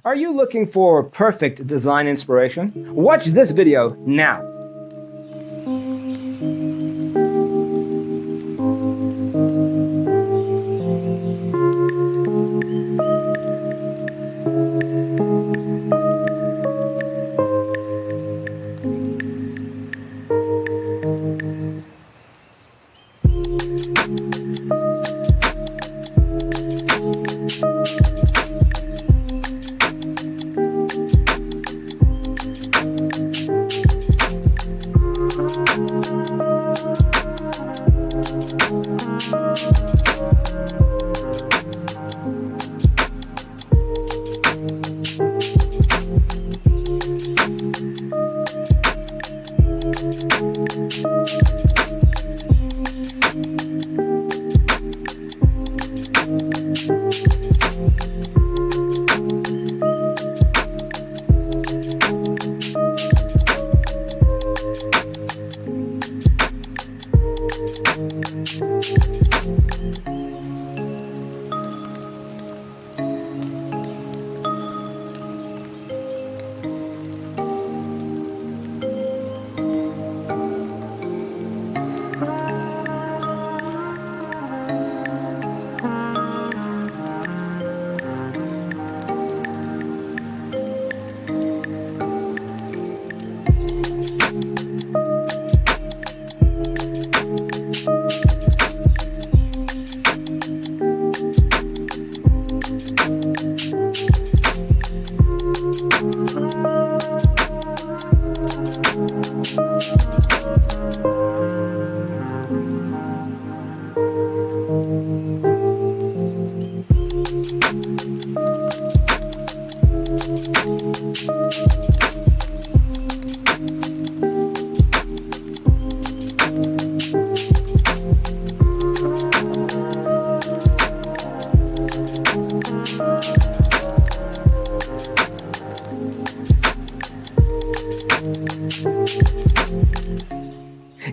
Are you looking for perfect design inspiration? Watch this video now.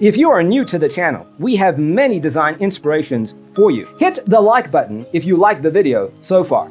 If you are new to the channel, we have many design inspirations for you. Hit the like button if you like the video so far.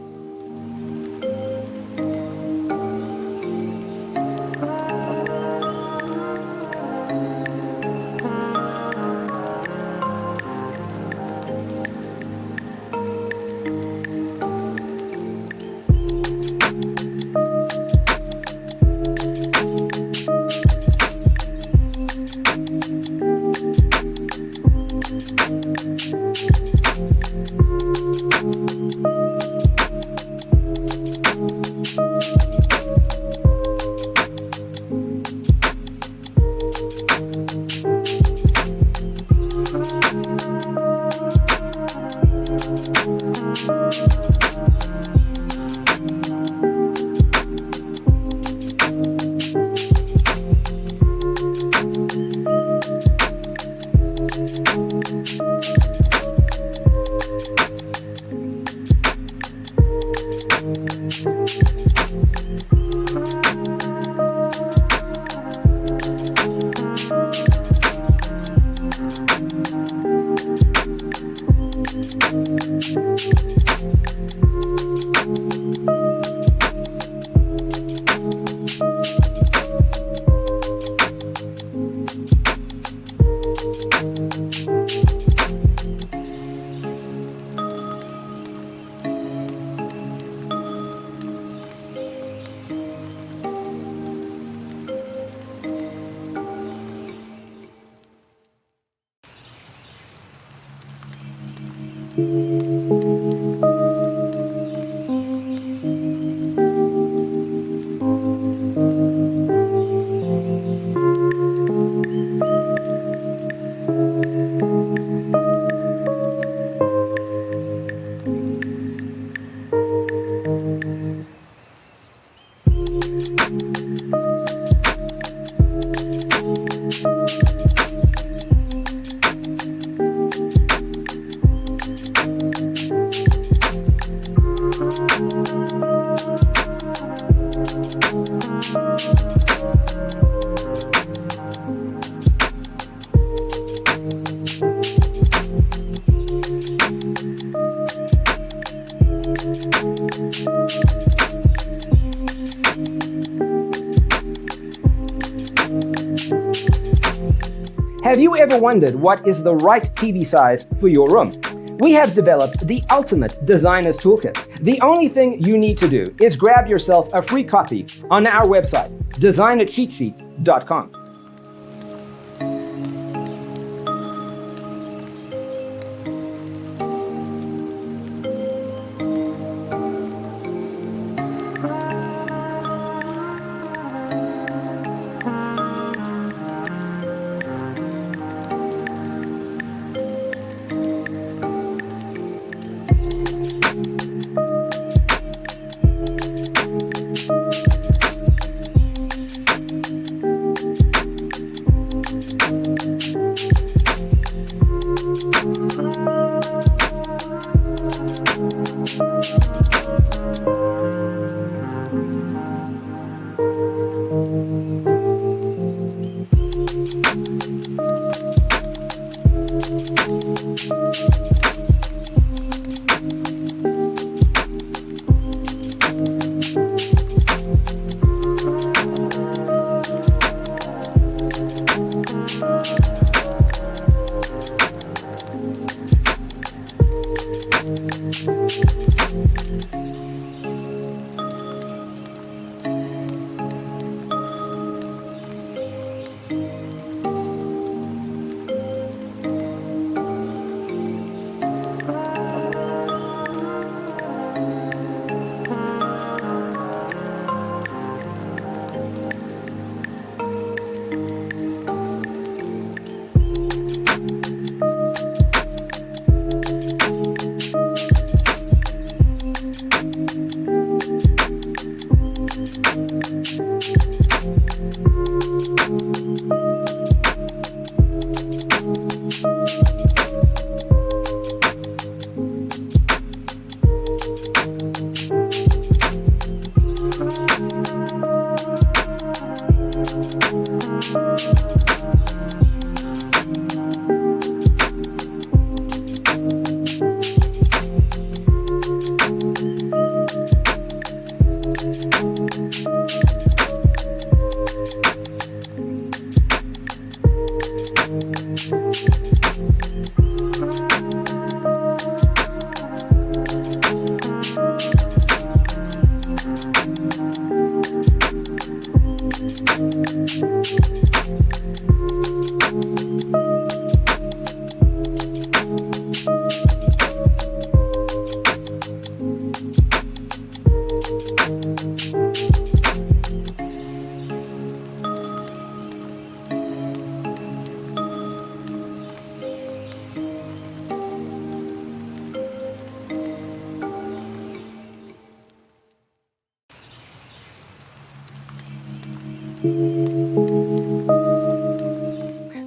Have you ever wondered what is the right TV size for your room? We have developed the ultimate designer's toolkit. The only thing you need to do is grab yourself a free copy on our website, designercheatsheet.com.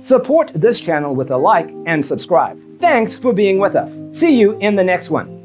Support this channel with a like and subscribe. Thanks for being with us. See you in the next one.